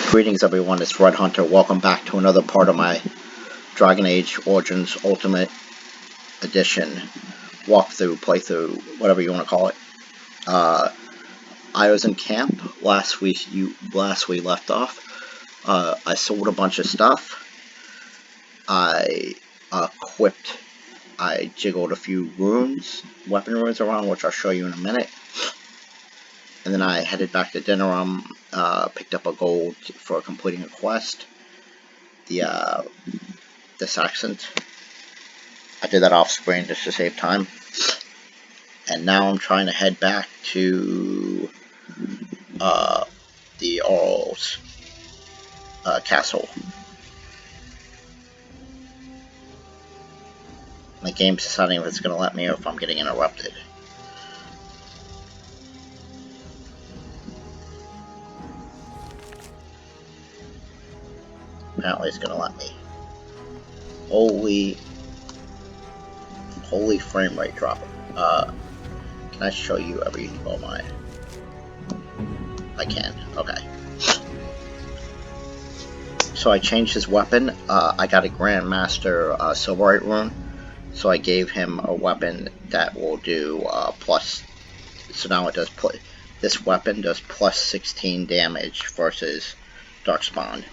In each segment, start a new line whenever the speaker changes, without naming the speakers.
Greetings everyone, it's Red Hunter. Welcome back to another part of my Dragon Age Origins Ultimate Edition walkthrough, playthrough, whatever you want to call it. I was in camp last we left off. I sold a bunch of stuff. I jiggled a few runes, weapon runes around, which I'll show you in a minute. And then I headed back to Denerim, picked up a gold for completing a quest. This accent. I did that off screen just to save time. And now I'm trying to head back to the Orl's castle. My game's deciding if it's going to let me or if I'm getting interrupted. Apparently it's going to let me. Holy frame rate drop. Can I show you everything? Oh my. I can. Okay. So I changed his weapon. I got a Grandmaster Silverite rune. So I gave him a weapon that will do plus. So now it does this weapon does plus 16 damage versus Darkspawn.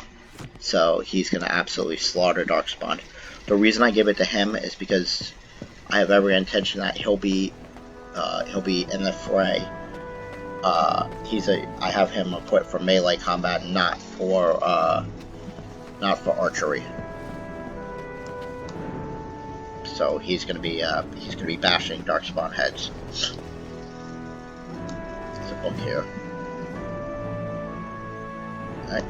So he's gonna absolutely slaughter Darkspawn. The reason I give it to him is because I have every intention that he'll be in the fray. I have him equipped for melee combat, not for archery. So he's gonna be bashing Darkspawn heads. There's a book here. Alright.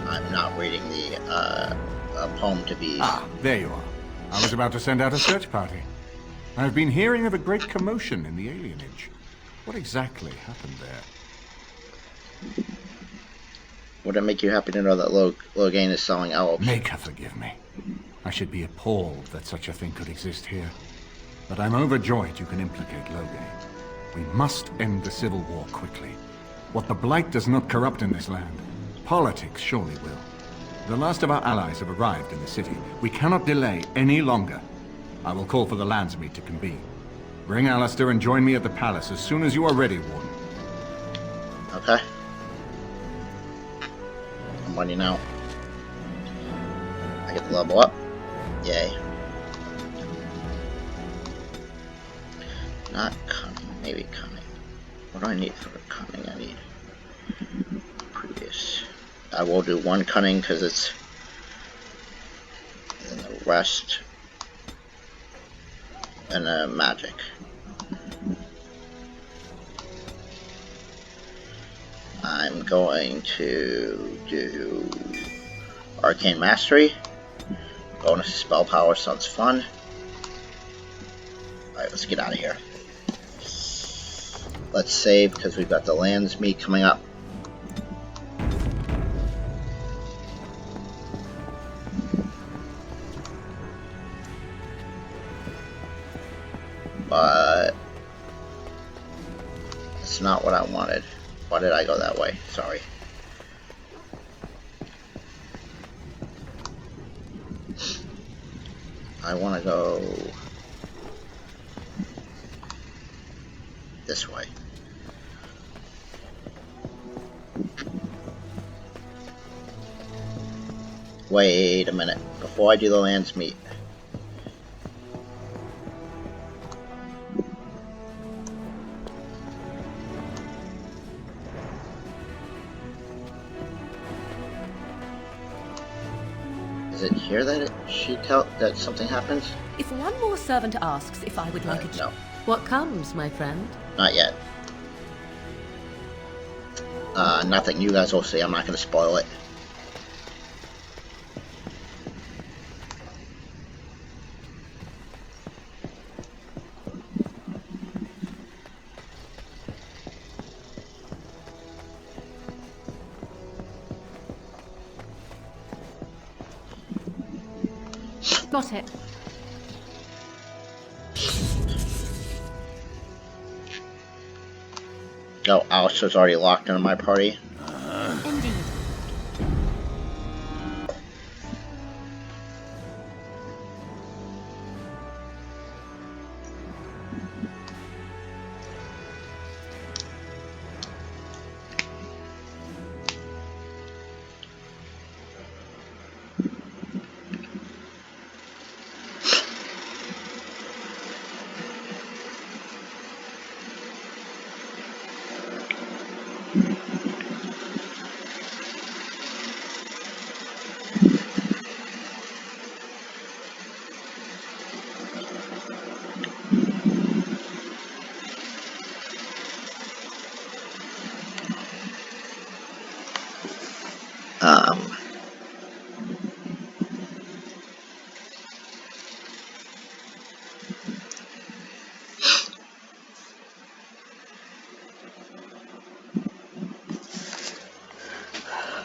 I'm not reading the poem to be...
Ah, there you are. I was about to send out a search party. I've been hearing of a great commotion in the alienage. What exactly happened there?
Would it make you happy to know that Loghain is selling elves?
Make her forgive me. I should be appalled that such a thing could exist here. But I'm overjoyed you can implicate Loghain. We must end the civil war quickly. What the Blight does not corrupt in this land, politics surely will. The last of our allies have arrived in the city. We cannot delay any longer. I will call for the Landsmeet to convene. Bring Alistair and join me at the palace as soon as you are ready, Warden.
Okay. I'm ready now. I get to level up. Yay. Not cunning, maybe cunning. What do I need for cunning? I need previous. I will do one cunning because it's, and the rest, and magic. I'm going to do Arcane Mastery. Bonus spell power sounds fun. Alright, let's get out of here. Let's save because we've got the Landsmeet coming up. But it's not what I wanted. Why did I go that way? Sorry. I want to go this way. Wait a minute. Before I do the Landsmeet. Is it here that that something happens?
If one more servant asks if I would like a
No.
What comes, my friend?
Not yet. Nothing. You guys will see. I'm not going to spoil it.
Got it.
No, Alistair's already locked into my party.
Indeed.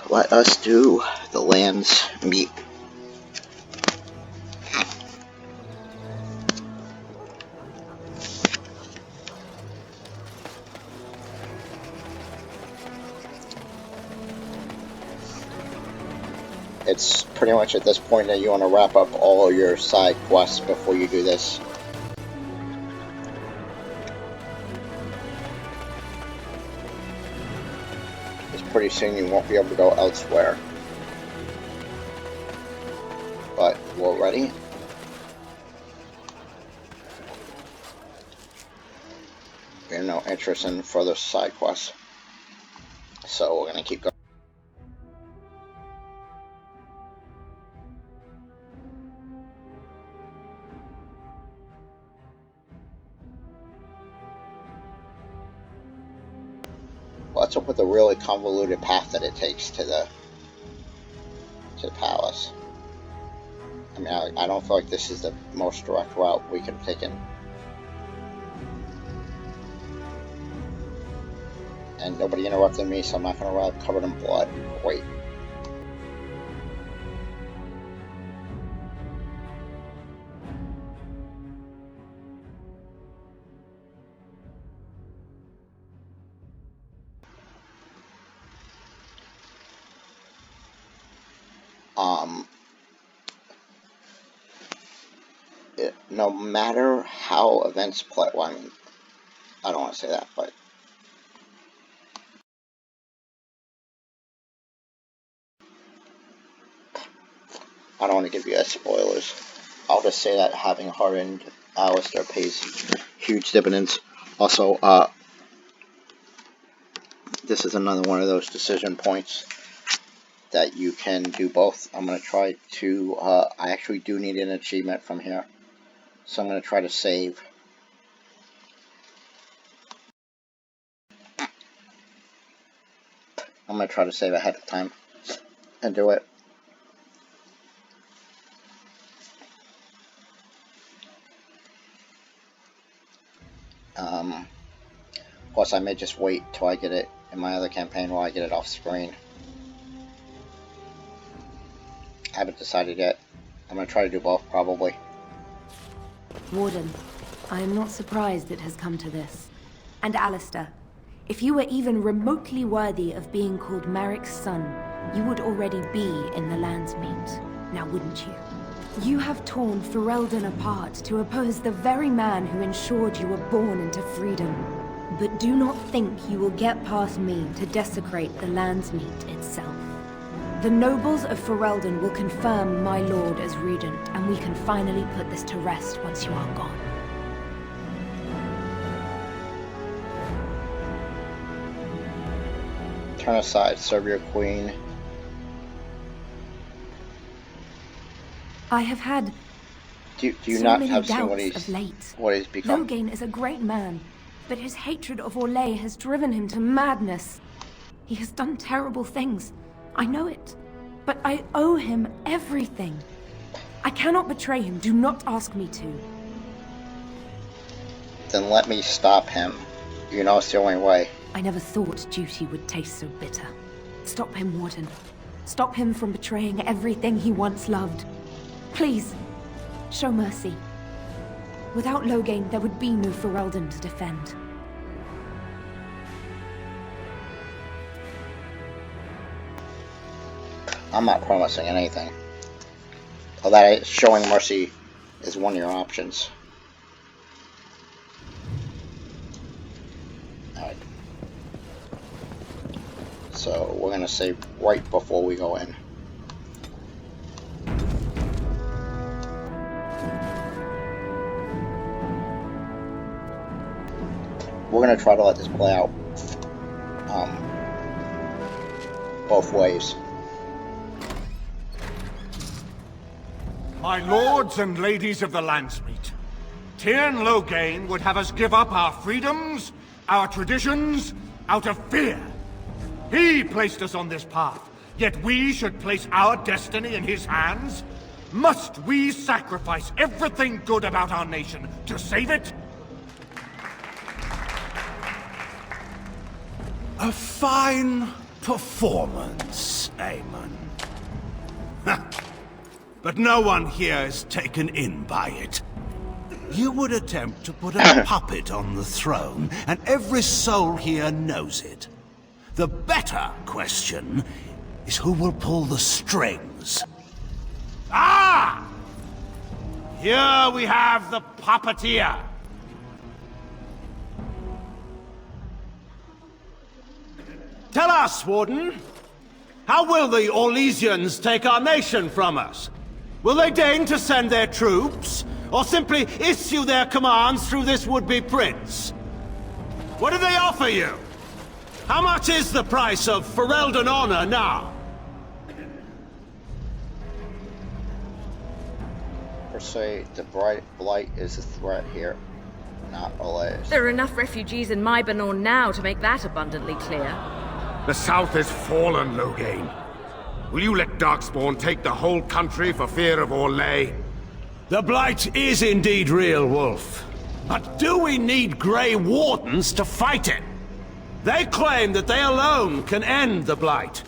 Let us do the lands meet. It's pretty much at this point that you want to wrap up all your side quests before you do this. Because pretty soon you won't be able to go elsewhere. But we're ready. We have no interest in further side quests. So we're going to keep going. What's up with the really convoluted path that it takes to the palace? I mean, I don't feel like this is the most direct route we could have taken. And nobody interrupted me, so I'm not going to ride covered in blood. Great. No matter how events play, well, I mean, I don't want to say that, but I don't want to give you guys spoilers. I'll just say that having hardened Alistair pays huge dividends. Also, this is another one of those decision points that you can do both. I'm going to try to, I actually do need an achievement from here. So I'm going to try to save. I'm going to try to save ahead of time and do it. Of course, I may just wait till I get it in my other campaign while I get it off screen. I haven't decided yet. I'm going to try to do both, probably.
Warden, I am not surprised it has come to this. And Alistair, if you were even remotely worthy of being called Marik's son, you would already be in the Landsmeet, now wouldn't you? You have torn Ferelden apart to oppose the very man who ensured you were born into freedom. But do not think you will get past me to desecrate the Landsmeet itself. The nobles of Ferelden will confirm my lord as regent, and we can finally put this to rest once you are gone.
Turn aside, serve your queen.
I have had
Do you
so
not
many
have seen
doubts of late.
what he's become?
Loghain is a great man, but his hatred of Orlais has driven him to madness. He has done terrible things. I know it. But I owe him everything. I cannot betray him. Do not ask me to.
Then let me stop him. You know it's the only way.
I never thought duty would taste so bitter. Stop him, Warden. Stop him from betraying everything he once loved. Please, show mercy. Without Loghain, there would be no Ferelden to defend.
I'm not promising anything. Although showing mercy is one of your options. Alright. So we're gonna save right before we go in. We're gonna try to let this play out both ways.
My lords and ladies of the Landsmeet, Tyrn Loghain would have us give up our freedoms, our traditions, out of fear. He placed us on this path, yet we should place our destiny in his hands? Must we sacrifice everything good about our nation to save it?
A fine performance, Aemon. But no one here is taken in by it. You would attempt to put a puppet on the throne, and every soul here knows it. The better question is who will pull the strings. Ah! Here we have the puppeteer. Tell us, Warden, how will the Orlesians take our nation from us? Will they deign to send their troops, or simply issue their commands through this would-be prince? What do they offer you? How much is the price of Ferelden honor now?
Persuade the Blight is a threat here, not Orlais.
There are enough refugees in Mybonor now to make that abundantly clear.
The South is fallen, Loghain. Will you let Darkspawn take the whole country for fear of Orlais?
The Blight is indeed real, Wolf. But do we need Grey Wardens to fight it? They claim that they alone can end the Blight,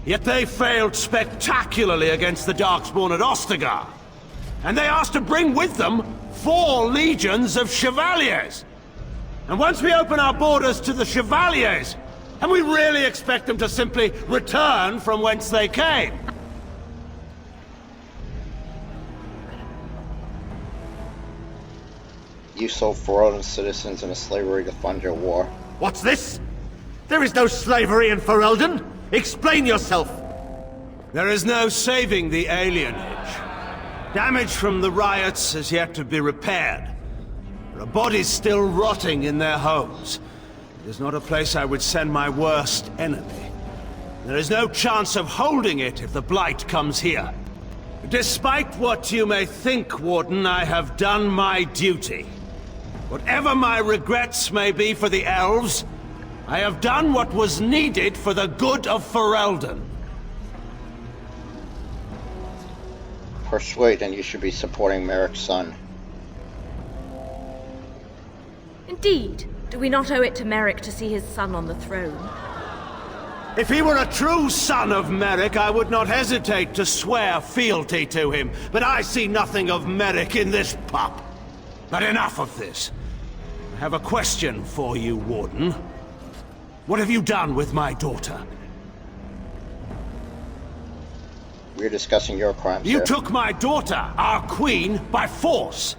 yet they failed spectacularly against the Darkspawn at Ostagar. And they asked to bring with them 4 legions of Chevaliers. And once we open our borders to the Chevaliers, and we really expect them to simply return from whence they came?
You sold Ferelden citizens into slavery to fund your war.
What's this? There is no slavery in Ferelden! Explain yourself!
There is no saving the alienage. Damage from the riots has yet to be repaired. There are bodies still rotting in their homes. It is not a place I would send my worst enemy. There is no chance of holding it if the Blight comes here. Despite what you may think, Warden, I have done my duty. Whatever my regrets may be for the elves, I have done what was needed for the good of Ferelden.
Persuade, and you should be supporting Merrick's son.
Indeed. Do we not owe it to Merrick to see his son on the throne?
If he were a true son of Merrick, I would not hesitate to swear fealty to him. But I see nothing of Merrick in this pup. But enough of this. I have a question for you, Warden. What have you done with my daughter?
We're discussing your crimes
You
here.
took my daughter, our queen, by force,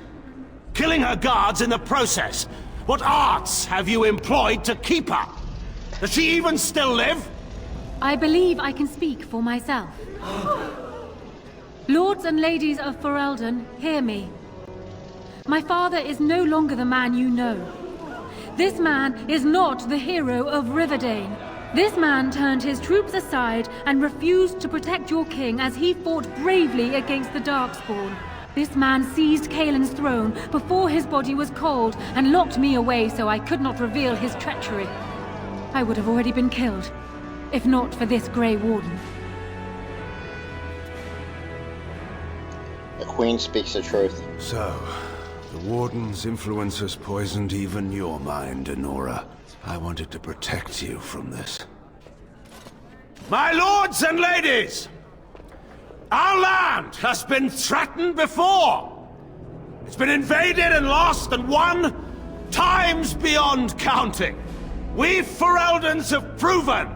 killing her guards in the process. What arts have you employed to keep her? Does she even still live?
I believe I can speak for myself. Lords and ladies of Ferelden, hear me. My father is no longer the man you know. This man is not the hero of Riverdane. This man turned his troops aside and refused to protect your king as he fought bravely against the Darkspawn. This man seized Kaelin's throne before his body was cold and locked me away so I could not reveal his treachery. I would have already been killed, if not for this Grey Warden.
The Queen speaks the truth.
So, the Warden's influence has poisoned even your mind, Enora. I wanted to protect you from this. My lords and ladies! Our land has been threatened before! It's been invaded and lost and won times beyond counting. We Fereldans have proven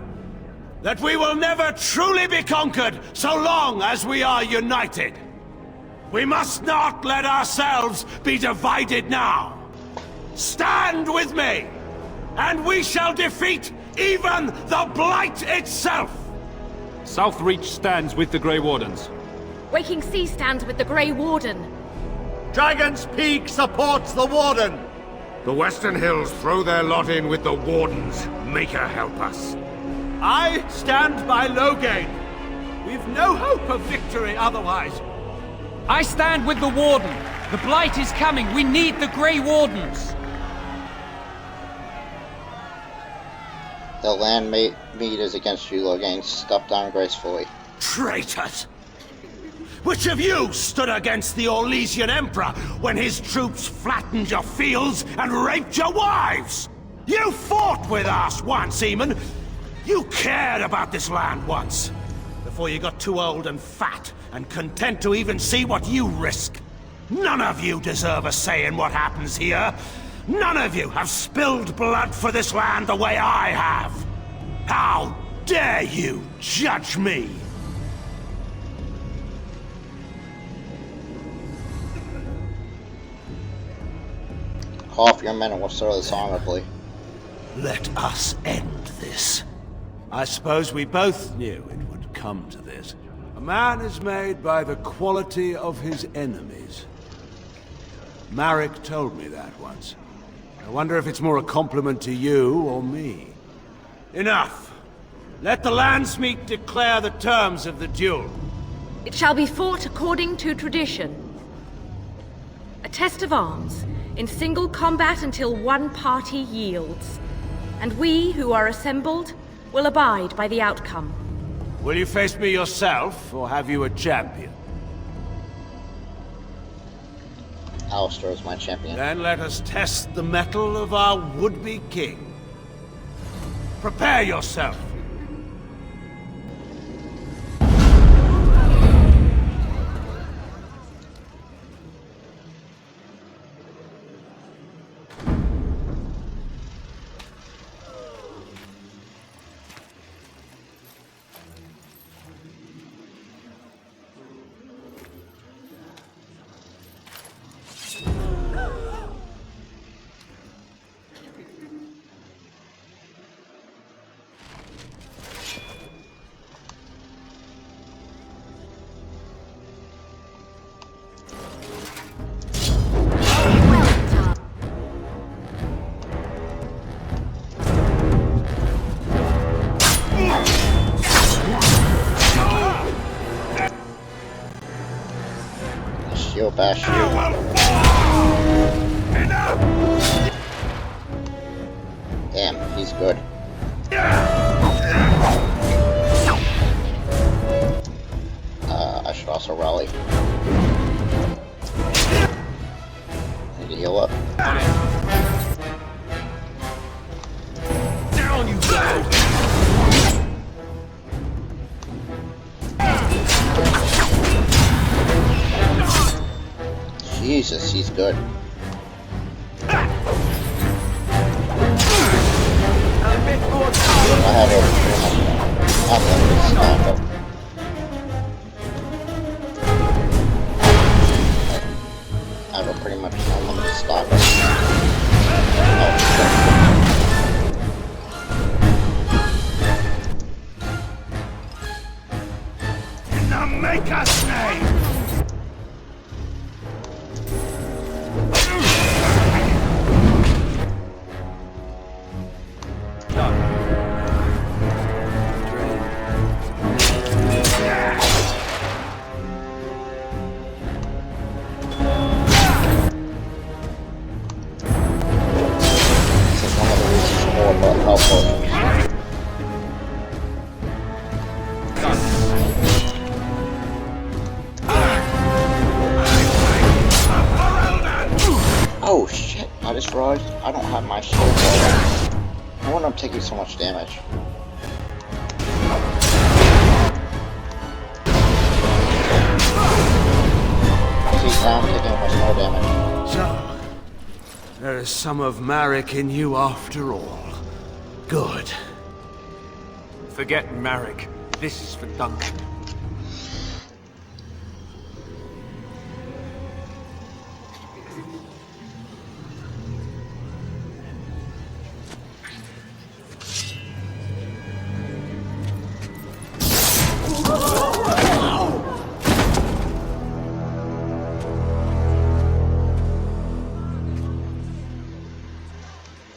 that we will never truly be conquered so long as we are united. We must not let ourselves be divided now. Stand with me, and we shall defeat even the Blight itself!
Southreach stands with the Grey Wardens.
Waking Sea stands with the Grey Warden.
Dragon's Peak supports the Warden!
The Western Hills throw their lot in with the Wardens. Maker help us.
I stand by Loghain. We've no hope of victory otherwise.
I stand with the Warden. The Blight is coming. We need the Grey Wardens.
The land meat is against you, Loghain. Step down gracefully.
Traitors! Which of you stood against the Orlesian Emperor when his troops flattened your fields and raped your wives? You fought with us once, Eamon. You cared about this land once. Before you got too old and fat and content to even see what you risk. None of you deserve a say in what happens here. None of you have spilled blood for this land the way I have. How dare you judge me?
Call off your men and we'll settle this honorably.
Let us end this. I suppose we both knew it would come to this. A man is made by the quality of his enemies. Marek told me that once. I wonder if it's more a compliment to you or me. Enough! Let the Landsmeet declare the terms of the duel.
It shall be fought according to tradition. A test of arms, in single combat until one party yields. And we, who are assembled, will abide by the outcome.
Will you face me yourself, or have you a champion?
Alistair is my champion.
Then let us test the mettle of our would-be king. Prepare yourself.
Shield bash you. Damn, he's good. I should also rally. Need to heal up.
Down you go!
Jesus, he's good. I have a unlimited sniper. I have a pretty much unlimited sniper.
Now make us name!
Oh shit, I just realized I don't have my shield on. No wonder I'm taking so much damage. See, now I'm taking much more damage.
So, there is some of Marek in you after all. Good.
Forget Marek. This is for Duncan.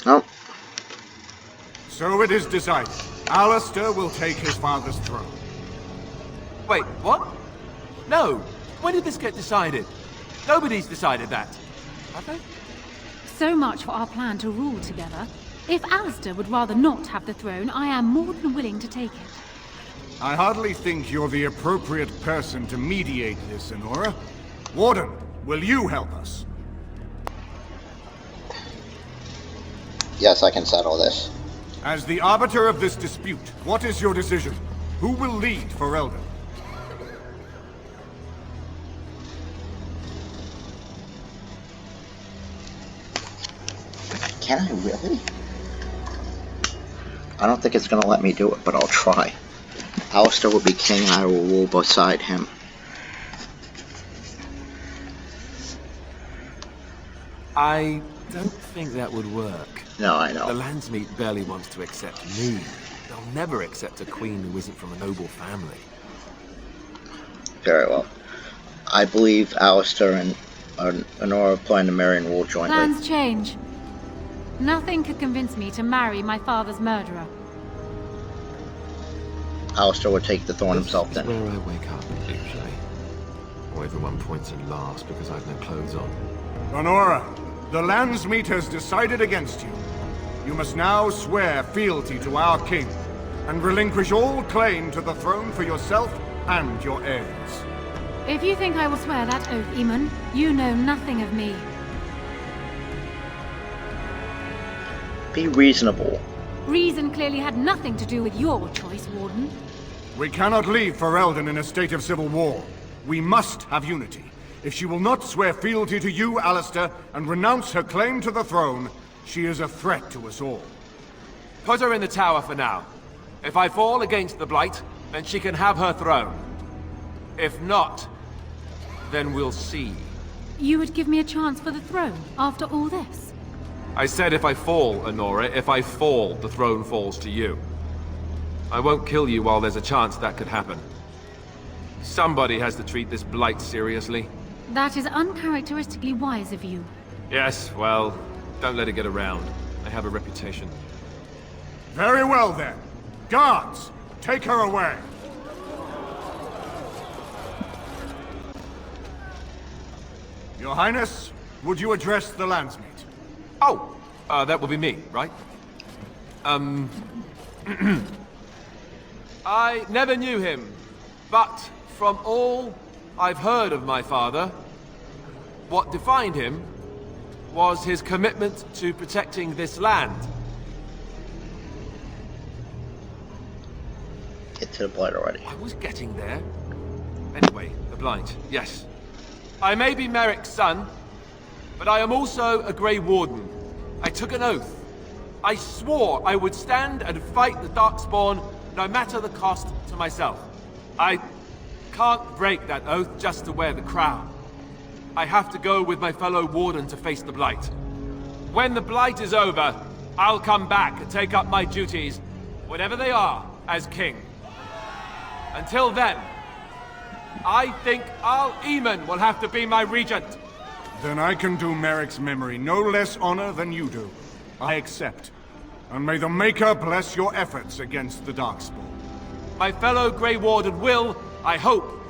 Oh.
So it is decided. Alistair will take his father's throne.
Wait, what? No. When did this get decided? Nobody's decided that. Have they?
So much for our plan to rule together. If Alistair would rather not have the throne, I am more than willing to take it.
I hardly think you're the appropriate person to mediate this, Honora. Warden, will you help us?
Yes, I can settle this.
As the arbiter of this dispute, what is your decision? Who will lead for Eldon?
Can I really? I don't think it's gonna let me do it, but I'll try. Alistair will be king, I will rule beside him.
I don't think that would work.
No, I know.
The Landsmeet barely wants to accept me. They'll never accept a queen who isn't from a noble family.
Very well. I believe Alistair and Honora plan to marry and rule jointly.
Plans change. Nothing could convince me to marry my father's murderer.
Alistair would take the throne himself then.
This is where I wake up, usually. Or everyone points and laughs because I've no clothes on.
Honora, the Landsmeet has decided against you. You must now swear fealty to our king, and relinquish all claim to the throne for yourself and your heirs.
If you think I will swear that oath, Eamon, you know nothing of me.
Be reasonable.
Reason clearly had nothing to do with your choice, Warden.
We cannot leave Ferelden in a state of civil war. We must have unity. If she will not swear fealty to you, Alistair, and renounce her claim to the throne, she is a threat to us all.
Put her in the tower for now. If I fall against the Blight, then she can have her throne. If not, then we'll see.
You would give me a chance for the throne after all this?
I said if I fall, Honora. If I fall, the throne falls to you. I won't kill you while there's a chance that could happen. Somebody has to treat this Blight seriously.
That is uncharacteristically wise of you.
Yes, well, don't let it get around. I have a reputation.
Very well then. Guards, take her away. Your Highness, would you address the Landsmeet?
Oh, that will be me, right? I never knew him, but from all I've heard of my father, what defined him was his commitment to protecting this land.
Get to the Blight already.
I was getting there. Anyway, the Blight, yes. I may be Merrick's son, but I am also a Grey Warden. I took an oath. I swore I would stand and fight the Darkspawn, no matter the cost to myself. I can't break that oath just to wear the crown. I have to go with my fellow Warden to face the Blight. When the Blight is over, I'll come back and take up my duties, whatever they are, as king. Until then, I think Al Eamon will have to be my regent.
Then I can do Merrick's memory no less honor than you do. I accept. And may the Maker bless your efforts against the Darkspawn.
My fellow Grey Warden will, I hope,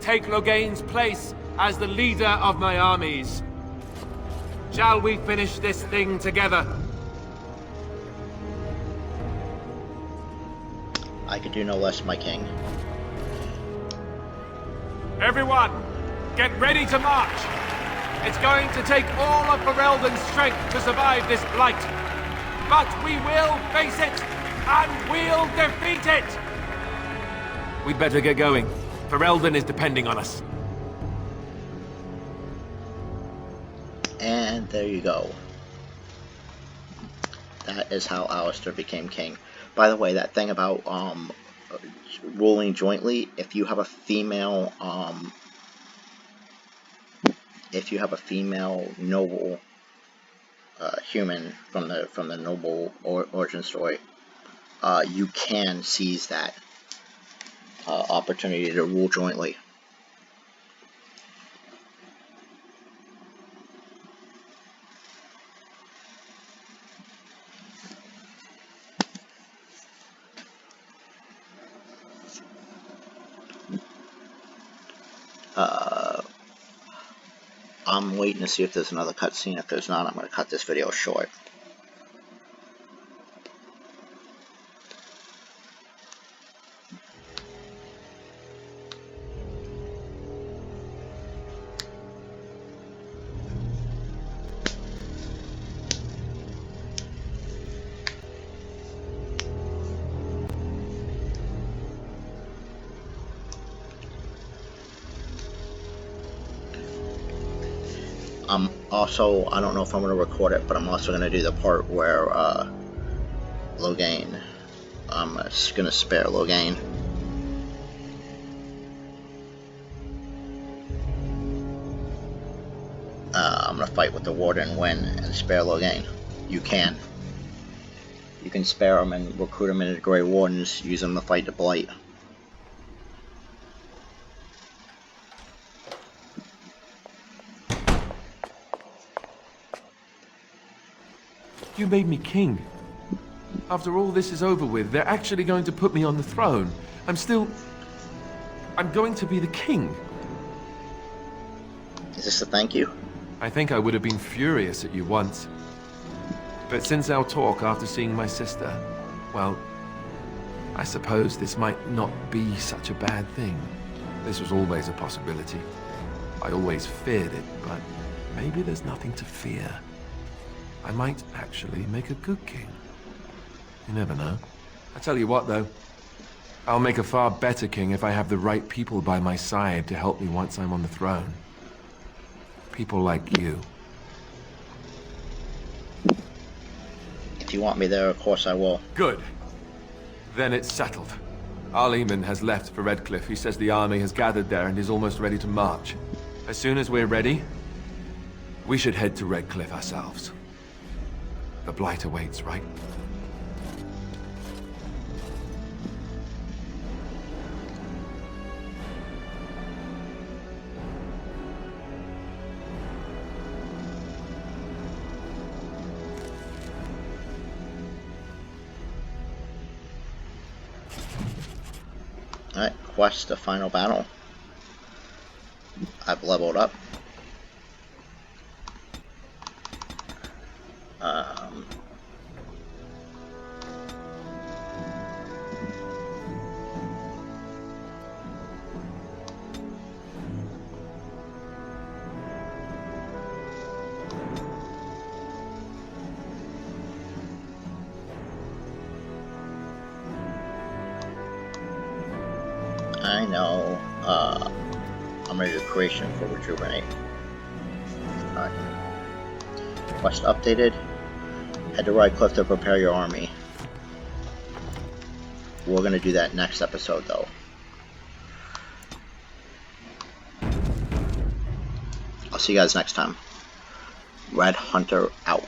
take Logain's place as the leader of my armies. Shall we finish this thing together?
I could do no less, my king.
Everyone, get ready to march! It's going to take all of Ferelden's strength to survive this Blight. But we will face it, and we'll defeat it! We'd better get going. Ferelden is depending on us.
And there you go. That is how Alistair became king. By the way, that thing about ruling jointly, if you have a female noble human from the noble origin story, you can seize that opportunity to rule jointly. I'm waiting to see if there's another cutscene. If there's not, I'm going to cut this video short. Also, I don't know if I'm going to record it, but I'm also going to do the part where Loghain, I'm just going to spare Loghain. I'm going to fight with the Warden, win, and spare Loghain. You can spare him and recruit him into the Grey Wardens, use him to fight the Blight.
You made me king. After all this is over with, they're actually going to put me on the throne. I'm going to be the king.
Is this a thank you?
I think I would have been furious at you once. But since our talk after seeing my sister, well, I suppose this might not be such a bad thing. This was always a possibility. I always feared it, but maybe there's nothing to fear. I might actually make a good king. You never know. I tell you what, though. I'll make a far better king if I have the right people by my side to help me once I'm on the throne. People like you.
If you want me there, of course I will.
Good. Then it's settled. Arleman has left for Redcliffe. He says the army has gathered there and is almost ready to march. As soon as we're ready, we should head to Redcliffe ourselves. The Blight awaits, right?
Alright, quest the final battle. I've leveled up. I know, I'm ready to creation for Rejuvenate. Alright. Quest updated. Head to Redcliffe to prepare your army. We're gonna do that next episode, though. I'll see you guys next time. Red Hunter out.